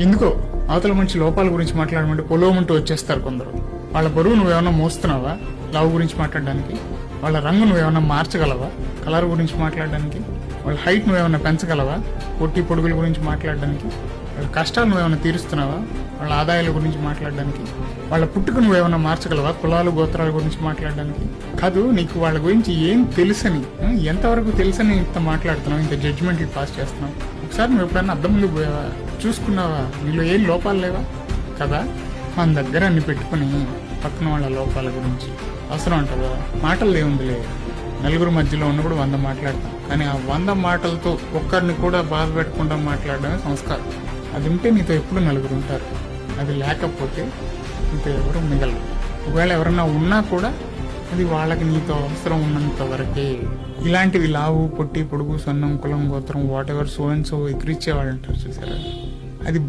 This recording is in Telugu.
ఎందుకో అవతల మంచి లోపాల గురించి మాట్లాడమంటే పొలోమంటూ వచ్చేస్తారు కొందరు. వాళ్ళ బరువు నువ్వేమన్నా మోస్తున్నావా లవ్ గురించి మాట్లాడడానికి? వాళ్ళ రంగు నువ్వేమన్నా మార్చగలవా కలర్ గురించి మాట్లాడడానికి? వాళ్ళ హైట్ నువ్వేమన్నా పెంచగలవా పొట్టి పొడుగుల గురించి మాట్లాడడానికి? వాళ్ళ కష్టాలు నువ్వేమన్నా తీరుస్తున్నావా వాళ్ళ ఆదాయాల గురించి మాట్లాడడానికి? వాళ్ళ పుట్టుక నువ్వేమన్నా మార్చగలవా కులాలు గోత్రాల గురించి మాట్లాడడానికి? కాదు, నీకు వాళ్ళ గురించి ఏం తెలుసని, ఎంతవరకు తెలుసని ఇంత మాట్లాడుతున్నావు, ఇంత జడ్జిమెంట్లు పాస్ చేస్తున్నావు? ఒకసారి నువ్వు ఎప్పుడైనా అద్దం ముందుకు పోయావా? చూసుకున్నావా? నీలో ఏం లోపాలు లేవా కదా? మన దగ్గర అన్ని పెట్టుకుని పక్కన వాళ్ళ లోపాల గురించి అవసరం ఉంటుందా? మాటలు ఏముందిలే, నలుగురు మధ్యలో ఉన్నప్పుడు 100 మాట్లాడతాం, కానీ ఆ 100 మాటలతో ఒక్కరిని కూడా బాధ పెట్టకుండా మాట్లాడడమే సంస్కారం. అది ఉంటే నీతో ఎప్పుడు నలుగురు ఉంటారు, అది లేకపోతే నీతో ఎవరు మిగలరు. ఒకవేళ ఎవరన్నా ఉన్నా కూడా అది వాళ్ళకి నీతో అవసరం ఉన్నంత వరకే. ఇలాంటివి లావు పొట్టి పొడుగు సన్నం కులం గోత్రం whatever so and so ఎక్కిరిచ్చేవాళ్ళు అంటారు చూసారా,